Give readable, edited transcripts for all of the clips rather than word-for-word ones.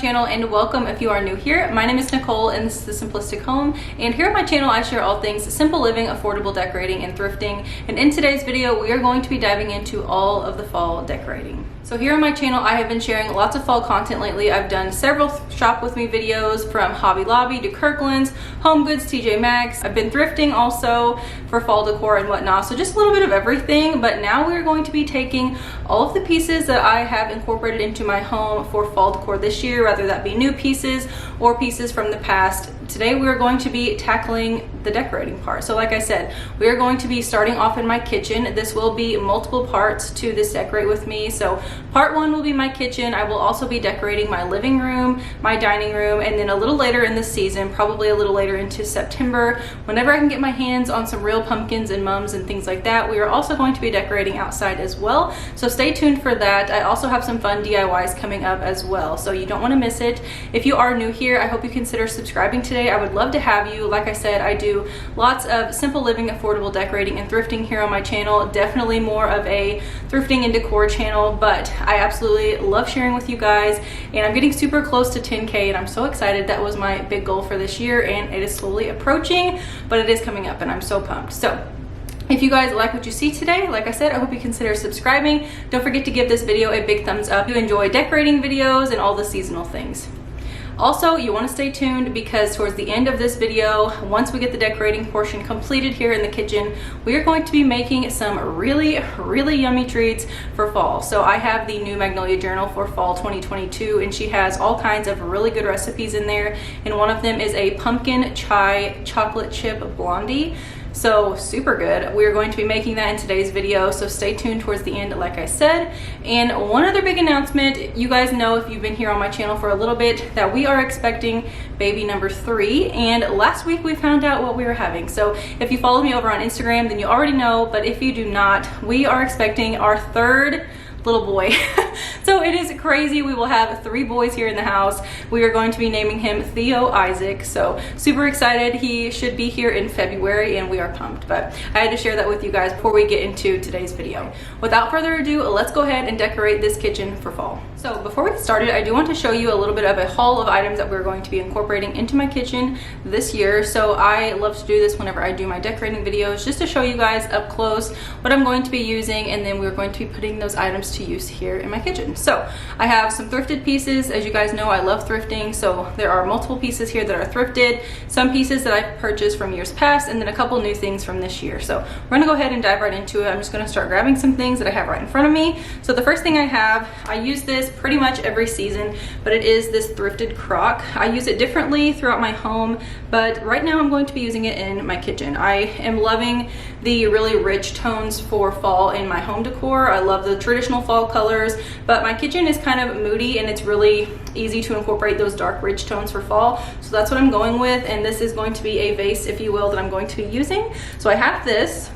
channel, and welcome if you are new here. My name is Nicole and this is The Simplistic Home, and here on my channel I share all things simple living, affordable decorating, and thrifting. And in today's video we are going to be diving into all of the fall decorating. So here on my channel I have been sharing lots of fall content lately. I've done several shop with me videos, from Hobby Lobby to Kirkland's, Home Goods, TJ Maxx. I've been thrifting also for fall decor and whatnot, so just a little bit of everything. But now we're going to be taking all of the pieces that I have incorporated into my home for fall decor this year, whether that be new pieces or pieces from the past. Today we are going to be tackling the decorating part. So like I said, we are going to be starting off in my kitchen. This will be multiple parts to this decorate with me. So part one will be my kitchen. I will also be decorating my living room, my dining room, and then a little later in the season, probably a little later into September, whenever I can get my hands on some real pumpkins and mums and things like that, we are also going to be decorating outside as well. So stay tuned for that. I also have some fun DIYs coming up as well, so you don't want to miss it. If you are new here, I hope you consider subscribing today. I would love to have you. Like I said, I do lots of simple living, affordable decorating, and thrifting here on my channel. Definitely more of a thrifting and decor channel, but I absolutely love sharing with you guys, and I'm getting super close to 10K, and I'm so excited. That was my big goal for this year, and it is slowly approaching, but it is coming up, and I'm so pumped. So if you guys like what you see today, like I said, I hope you consider subscribing. Don't forget to give this video a big thumbs up if you enjoy decorating videos and all the seasonal things. Also, you want to stay tuned because towards the end of this video, once we get the decorating portion completed here in the kitchen, we are going to be making some really yummy treats for fall. So I have the new Magnolia Journal for fall 2022, and she has all kinds of really good recipes in there, and one of them is a pumpkin chai chocolate chip blondie. So super good. We're going to be making that in today's video, so stay tuned towards the end, like I said. And one other big announcement, you guys know if you've been here on my channel for a little bit that we are expecting baby number 3, and last week we found out what we were having. So if you follow me over on Instagram, then you already know, but if you do not, we are expecting our third little boy. So it is crazy. We will have 3 boys here in the house. We are going to be naming him Theo Isaac, so super excited. He should be here in February, and we are pumped, but I had to share that with you guys before we get into today's video. Without further ado, let's go ahead and decorate this kitchen for fall. So before we get started, I do want to show you a little bit of a haul of items that we're going to be incorporating into my kitchen this year. So I love to do this whenever I do my decorating videos, just to show you guys up close what I'm going to be using, and then we're going to be putting those items to use here in my kitchen. So I have some thrifted pieces. As you guys know, I love thrifting, so there are multiple pieces here that are thrifted, some pieces that I've purchased from years past, and then a couple new things from this year. So we're gonna go ahead and dive right into it. I'm just gonna start grabbing some things that I have right in front of me. So the first thing I have, I use this pretty much every season, but it is this thrifted crock. I use it differently throughout my home, but right now I'm going to be using it in my kitchen. I am loving the really rich tones for fall in my home decor. I love the traditional fall colors, but my kitchen is kind of moody, and it's really easy to incorporate those dark rich tones for fall. So that's what I'm going with, and this is going to be a vase, if you will, that I'm going to be using. So I have this.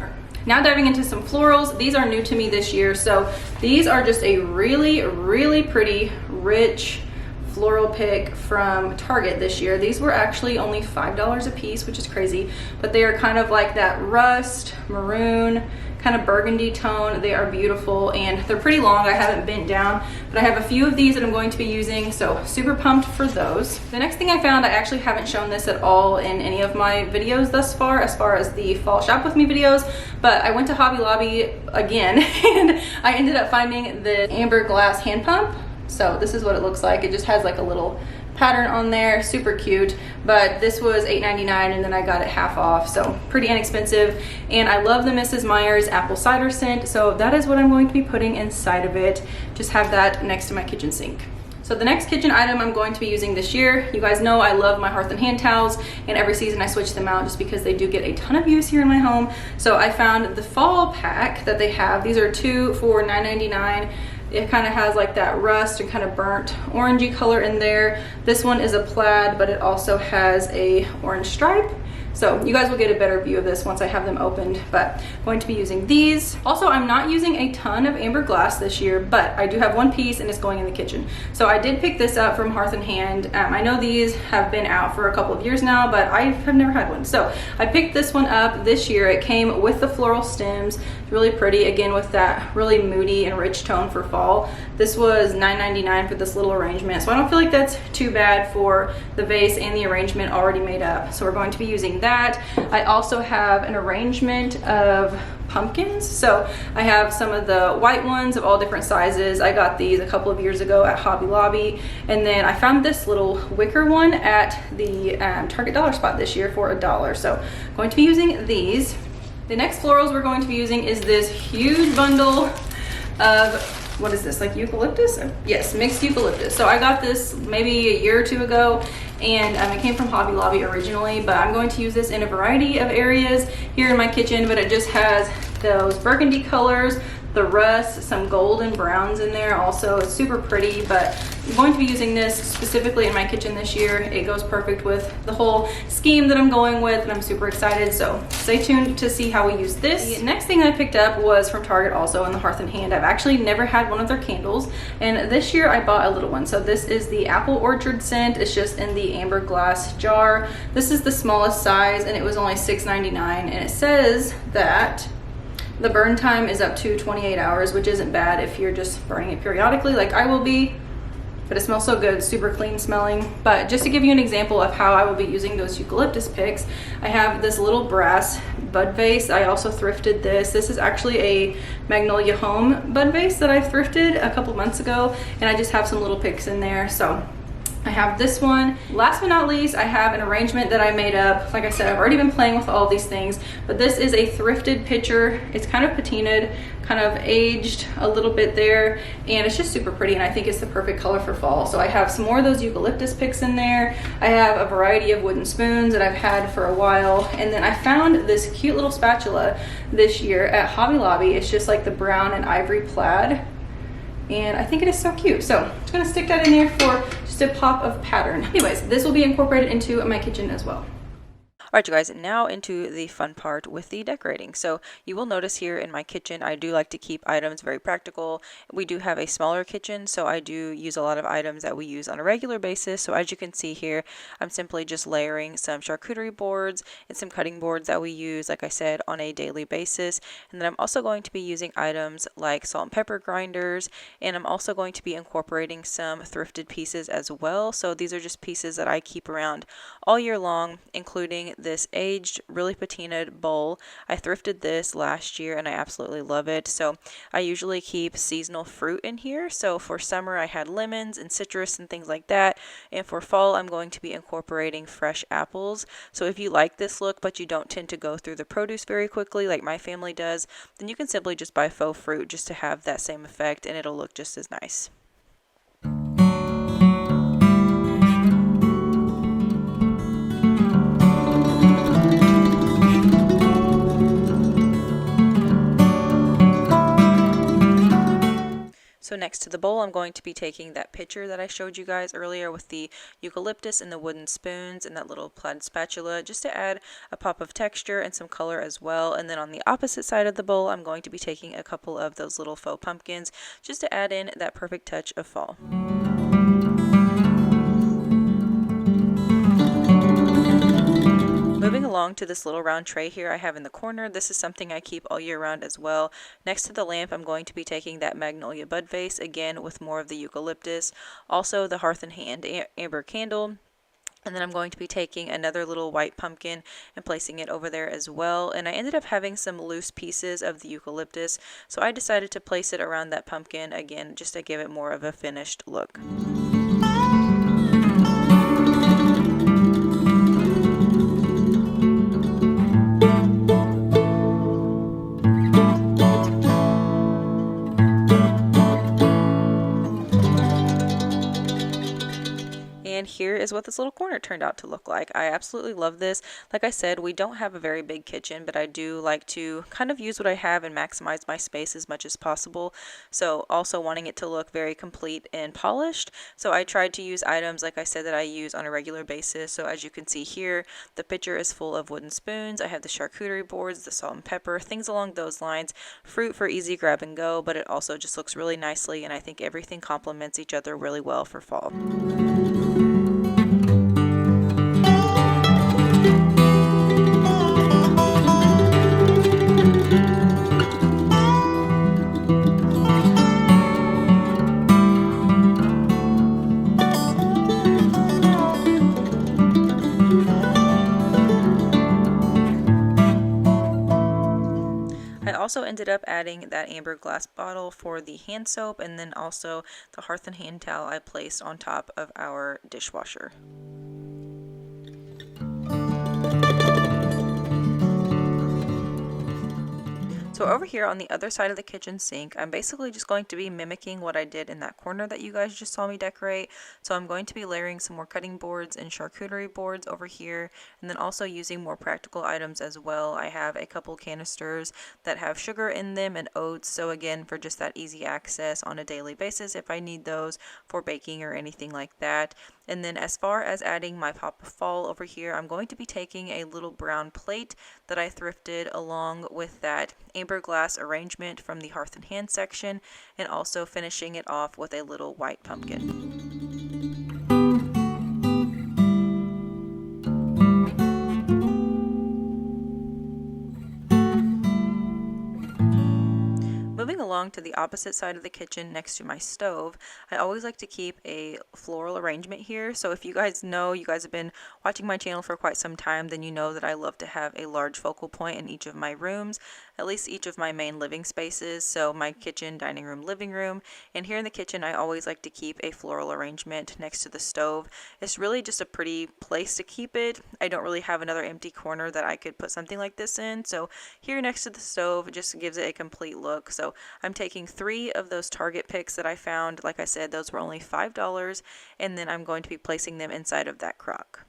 Now diving into some florals. These are new to me this year. So these are just a really pretty rich floral pick from Target this year. These were actually only $5 a piece, which is crazy, but they are kind of like that rust, maroon, kind of burgundy tone. They are beautiful, and they're pretty long. I haven't bent down, but I have a few of these that I'm going to be using, so super pumped for those. The next thing I found, I actually haven't shown this at all in any of my videos thus far, as far as the fall shop with me videos, but I went to Hobby Lobby again and I ended up finding the amber glass hand pump. So this is what it looks like. It just has like a little pattern on there, super cute, but this was $8.99, and then I got it half off, so pretty inexpensive. And I love the Mrs. Meyer's apple cider scent, so that is what I'm going to be putting inside of it. Just have that next to my kitchen sink. So the next kitchen item I'm going to be using this year, you guys know I love my Hearth and Hand towels, and every season I switch them out just because they do get a ton of use here in my home. So I found the fall pack that they have. These are 2 for $9.99. It kind of has like that rust and kind of burnt orangey color in there. This one is a plaid, but it also has a orange stripe. So you guys will get a better view of this once I have them opened, but I'm going to be using these. Also, I'm not using a ton of amber glass this year, but I do have one piece and it's going in the kitchen. So I did pick this up from Hearth and Hand. I know these have been out for a couple of years now, but I have never had one. So I picked this one up this year. It came with the floral stems. It's really pretty, again, with that really moody and rich tone for fall. fall. This was $9.99 for this little arrangement, so I don't feel like that's too bad for the vase and the arrangement already made up. So we're going to be using that. I also have an arrangement of pumpkins. So I have some of the white ones of all different sizes. I got these a couple of years ago at Hobby Lobby, and then I found this little wicker one at the Target dollar spot this year for $1. So I'm going to be using these. The next florals we're going to be using is this huge bundle of, what is this, like eucalyptus? Yes, mixed eucalyptus. So I got this maybe a year or two ago, and it came from Hobby Lobby originally, but I'm going to use this in a variety of areas here in my kitchen. But it just has those burgundy colors, the rust, some gold and browns in there also. It's super pretty, but I'm going to be using this specifically in my kitchen this year. It goes perfect with the whole scheme that I'm going with, and I'm super excited. So stay tuned to see how we use this. The next thing I picked up was from Target, also in the Hearth and Hand. I've actually never had one of their candles, and this year I bought a little one. So this is the Apple Orchard scent. It's just in the amber glass jar. This is the smallest size, and it was only $6.99, and it says that the burn time is up to 28 hours, which isn't bad if you're just burning it periodically like I will be. But it smells so good, super clean smelling. But just to give you an example of how I will be using those eucalyptus picks, I have this little brass bud vase. I also thrifted this. This is actually a Magnolia Home bud vase that I thrifted a couple months ago, and I just have some little picks in there. So I have this one. Last but not least, I have an arrangement that I made up. Like I said, I've already been playing with all these things, but this is a thrifted pitcher. It's kind of patinaed, kind of aged a little bit there, and it's just super pretty, and I think it's the perfect color for fall. So I have some more of those eucalyptus picks in there. I have a variety of wooden spoons that I've had for a while, and then I found this cute little spatula this year at Hobby Lobby. It's just like the brown and ivory plaid, and I think it is so cute. So I'm just gonna stick that in there for just a pop of pattern. Anyways, this will be incorporated into my kitchen as well. Alright you guys, now into the fun part with the decorating. So you will notice here in my kitchen, I do like to keep items very practical. We do have a smaller kitchen, so I do use a lot of items that we use on a regular basis. So as you can see here, I'm simply just layering some charcuterie boards and some cutting boards that we use, like I said, on a daily basis. And then I'm also going to be using items like salt and pepper grinders, and I'm also going to be incorporating some thrifted pieces as well. So these are just pieces that I keep around all year long, including this aged, really patinaed bowl. I thrifted this last year and I absolutely love it. So I usually keep seasonal fruit in here. So for summer I had lemons and citrus and things like that, and for fall I'm going to be incorporating fresh apples. So if you like this look but you don't tend to go through the produce very quickly like my family does, then you can simply just buy faux fruit just to have that same effect, and it'll look just as nice. So next to the bowl, I'm going to be taking that pitcher that I showed you guys earlier with the eucalyptus and the wooden spoons and that little plaid spatula, just to add a pop of texture and some color as well. And then on the opposite side of the bowl, I'm going to be taking a couple of those little faux pumpkins just to add in that perfect touch of fall. Moving along to this little round tray here I have in the corner. This is something I keep all year round as well. Next to the lamp, I'm going to be taking that Magnolia bud vase, again with more of the eucalyptus. Also the Hearth and Hand amber candle. And then I'm going to be taking another little white pumpkin and placing it over there as well. And I ended up having some loose pieces of the eucalyptus, so I decided to place it around that pumpkin again just to give it more of a finished look. And here is what this little corner turned out to look like. I absolutely love this. Like I said, we don't have a very big kitchen, but I do like to kind of use what I have and maximize my space as much as possible. So also wanting it to look very complete and polished. So I tried to use items, like I said, that I use on a regular basis. So as you can see here, the pitcher is full of wooden spoons. I have the charcuterie boards, the salt and pepper, things along those lines. Fruit for easy grab and go, but it also just looks really nicely, and I think everything complements each other really well for fall. also ended up adding that amber glass bottle for the hand soap, and then also the Hearth and Hand towel I placed on top of our dishwasher. So over here on the other side of the kitchen sink, I'm basically just going to be mimicking what I did in that corner that you guys just saw me decorate. So I'm going to be layering some more cutting boards and charcuterie boards over here, and then also using more practical items as well. I have a couple canisters that have sugar in them and oats, so again, for just that easy access on a daily basis if I need those for baking or anything like that. And then as far as adding my pop of fall over here, I'm going to be taking a little brown plate that I thrifted along with that amber glass arrangement from the Hearth and Hand section, and also finishing it off with a little white pumpkin. Moving along to the opposite side of the kitchen next to my stove, I always like to keep a floral arrangement here. So if you guys know, you guys have been watching my channel for quite some time, then you know that I love to have a large focal point in each of my rooms, at least each of my main living spaces. So my kitchen, dining room, living room, and here in the kitchen I always like to keep a floral arrangement next to the stove. It's really just a pretty place to keep it. I don't really have another empty corner that I could put something like this in, so here next to the stove just gives it a complete look. So I'm taking 3 of those Target picks that I found. Like I said, those were only $5, and then I'm going to be placing them inside of that crock.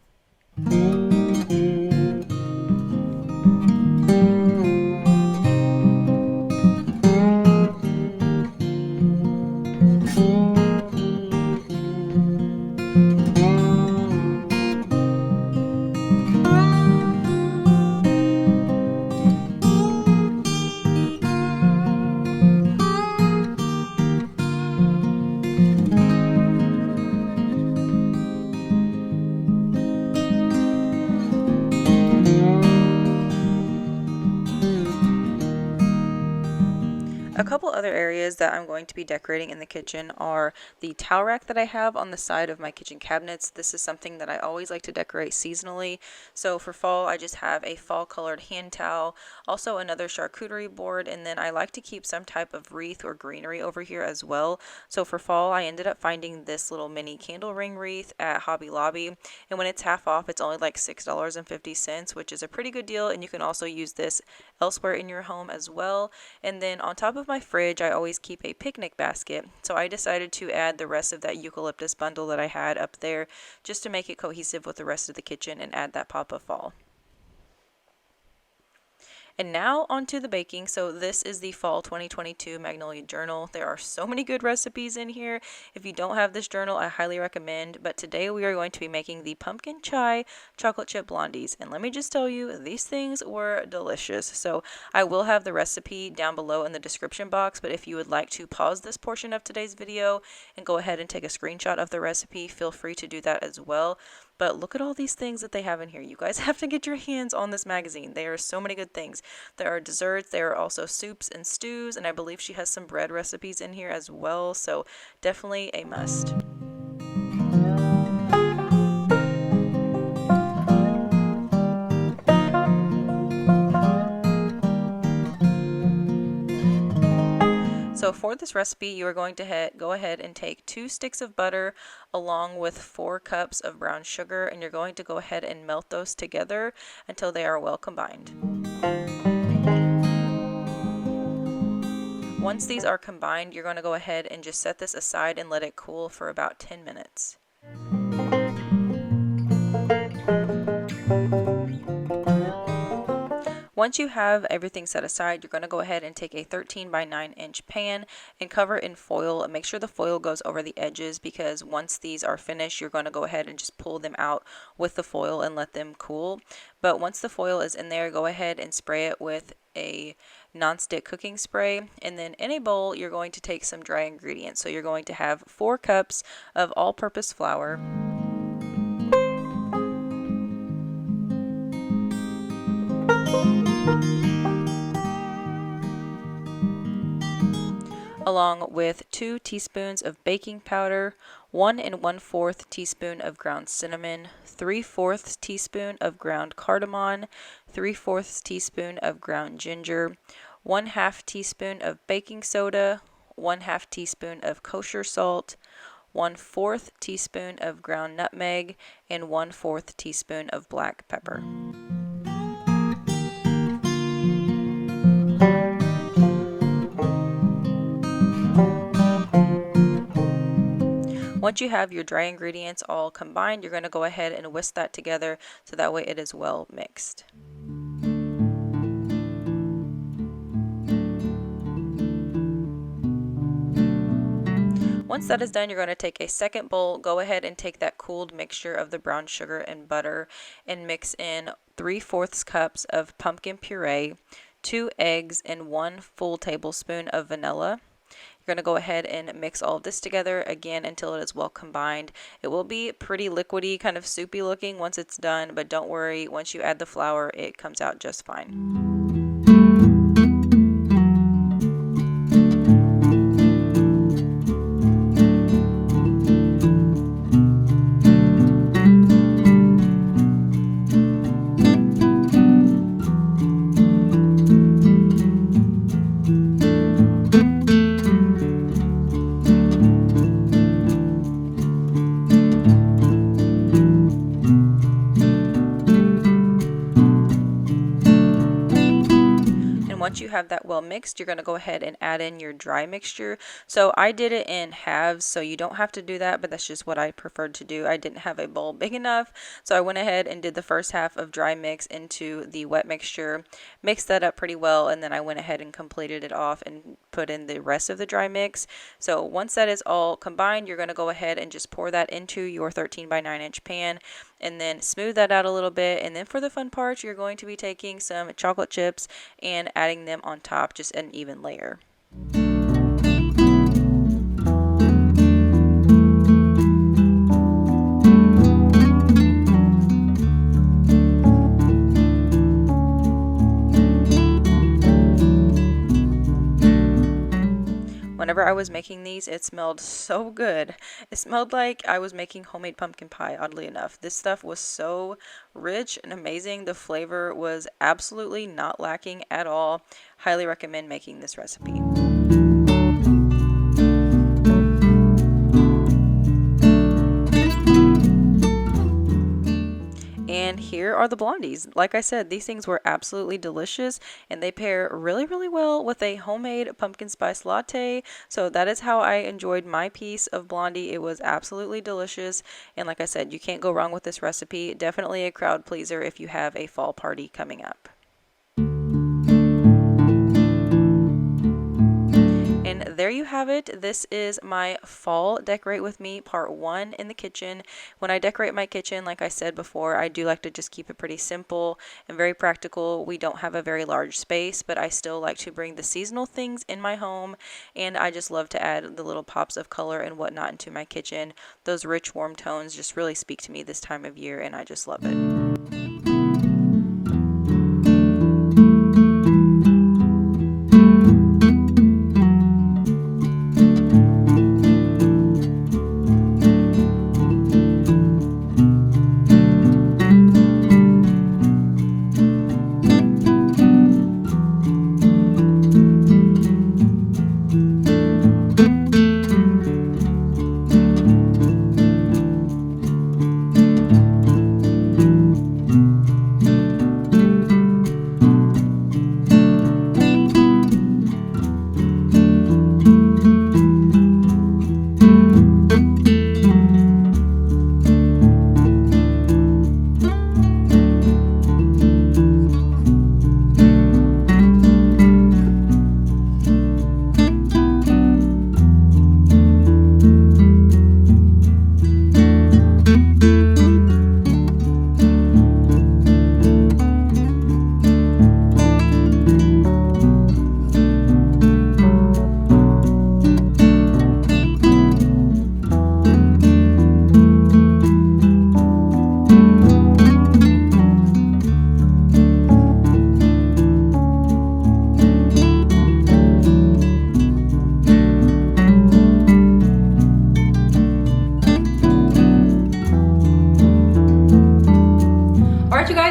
A couple other areas that I'm going to be decorating in the kitchen are the towel rack that I have on the side of my kitchen cabinets. This is something that I always like to decorate seasonally. So for fall, I just have a fall colored hand towel, also another charcuterie board, and then I like to keep some type of wreath or greenery over here as well. So for fall, I ended up finding this little mini candle ring wreath at Hobby Lobby, and when it's half off, it's only like $6.50, which is a pretty good deal, and you can also use this elsewhere in your home as well. And then on top of my fridge, I always keep a picnic basket, so I decided to add the rest of that eucalyptus bundle that I had up there just to make it cohesive with the rest of the kitchen and add that pop of fall. And now onto the baking. So this is the Fall 2022 Magnolia Journal. There are so many good recipes in here. If you don't have this journal, I highly recommend. But today we are going to be making the pumpkin chai chocolate chip blondies. And let me just tell you, these things were delicious. So I will have the recipe down below in the description box. But if you would like to pause this portion of today's video and go ahead and take a screenshot of the recipe, feel free to do that as well. But look at all these things that they have in here. You guys have to get your hands on this magazine. There are so many good things. There are desserts, there are also soups and stews, and I believe she has some bread recipes in here as well, so definitely a must. So for this recipe, you are going to go ahead and take 2 sticks of butter along with 4 cups of brown sugar, and you're going to go ahead and melt those together until they are well combined. Once these are combined, you're going to go ahead and just set this aside and let it cool for about 10 minutes. Once you have everything set aside, you're going to go ahead and take a 13 by 9 inch pan and cover it in foil. And make sure the foil goes over the edges, because once these are finished, you're going to go ahead and just pull them out with the foil and let them cool. But once the foil is in there, go ahead and spray it with a nonstick cooking spray. And then in a bowl, you're going to take some dry ingredients. So you're going to have 4 cups of all-purpose flour, along with 2 teaspoons of baking powder, 1 1/4 teaspoon of ground cinnamon, 3/4 teaspoon of ground cardamom, 3/4 teaspoon of ground ginger, 1/2 teaspoon of baking soda, 1/2 teaspoon of kosher salt, 1/4 teaspoon of ground nutmeg, and 1/4 teaspoon of black pepper. Once you have your dry ingredients all combined, you're going to go ahead and whisk that together so that way it is well mixed. Once that is done, you're going to take a second bowl, go ahead and take that cooled mixture of the brown sugar and butter and mix in 3/4 cups of pumpkin puree, 2 eggs, and 1 full tablespoon of vanilla. You're going to go ahead and mix all of this together again until it is well combined. It will be pretty liquidy, kind of soupy looking once it's done, but don't worry, once you add the flour, it comes out just fine. Once you have that well mixed, you're going to go ahead and add in your dry mixture. So I did it in halves, so you don't have to do that, but that's just what I preferred to do. I didn't have a bowl big enough, so I went ahead and did the first half of dry mix into the wet mixture, mixed that up pretty well, and then I went ahead and completed it off and put in the rest of the dry mix. So once that is all combined, you're going to go ahead and just pour that into your 13 by 9 inch pan and then smooth that out a little bit. And then for the fun part, you're going to be taking some chocolate chips and adding them on top, just an even layer. Whenever I was making these, it smelled so good. It smelled like I was making homemade pumpkin pie, oddly enough. This stuff was so rich and amazing. The flavor was absolutely not lacking at all. Highly recommend making this recipe. And here are the Blondies. Like I said, these things were absolutely delicious and they pair really, really well with a homemade pumpkin spice latte. So that is how I enjoyed my piece of Blondie. It was absolutely delicious. And like I said, you can't go wrong with this recipe. Definitely a crowd pleaser if you have a fall party coming up. And there you have it. This is my fall decorate with me part 1 in the kitchen. When I decorate my kitchen, like I said before, I do like to just keep it pretty simple and very practical. We don't have a very large space, but I still like to bring the seasonal things in my home, and I just love to add the little pops of color and whatnot into my kitchen. Those rich warm tones just really speak to me this time of year, and I just love it.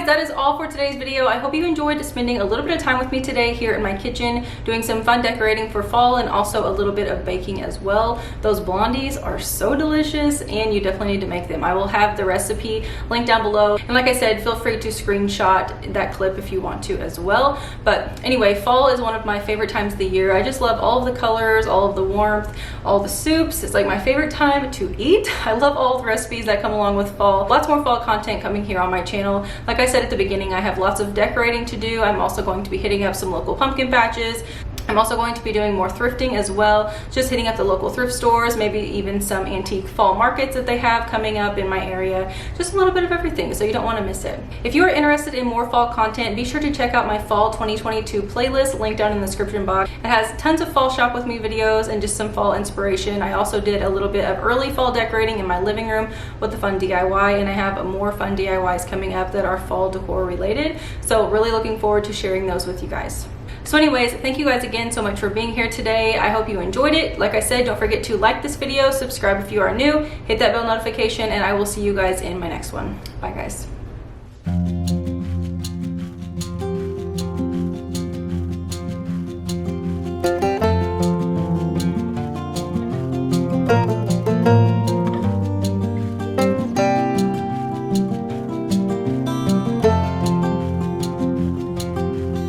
That is all for today's video. I hope you enjoyed spending a little bit of time with me today here in my kitchen, doing some fun decorating for fall and also a little bit of baking as well. Those blondies are so delicious and you definitely need to make them. I will have the recipe linked down below. And like I said, feel free to screenshot that clip if you want to as well. But anyway, fall is one of my favorite times of the year. I just love all of the colors, all of the warmth, all the soups. It's like my favorite time to eat. I love all the recipes that come along with fall. Lots more fall content coming here on my channel. Like I said at the beginning, I have lots of decorating to do. I'm also going to be hitting up some local pumpkin patches. I'm also going to be doing more thrifting as well, just hitting up the local thrift stores, maybe even some antique fall markets that they have coming up in my area. Just a little bit of everything, so you don't want to miss it. If you are interested in more fall content, be sure to check out my fall 2022 playlist linked down in the description box. It has tons of fall shop with me videos and just some fall inspiration. I also did a little bit of early fall decorating in my living room with the fun DIY, and I have more fun DIYs coming up that are fall decor related. So really looking forward to sharing those with you guys. So anyways, thank you guys again so much for being here today. I hope you enjoyed it. Like I said, don't forget to like this video, subscribe if you are new, hit that bell notification, and I will see you guys in my next one. Bye guys.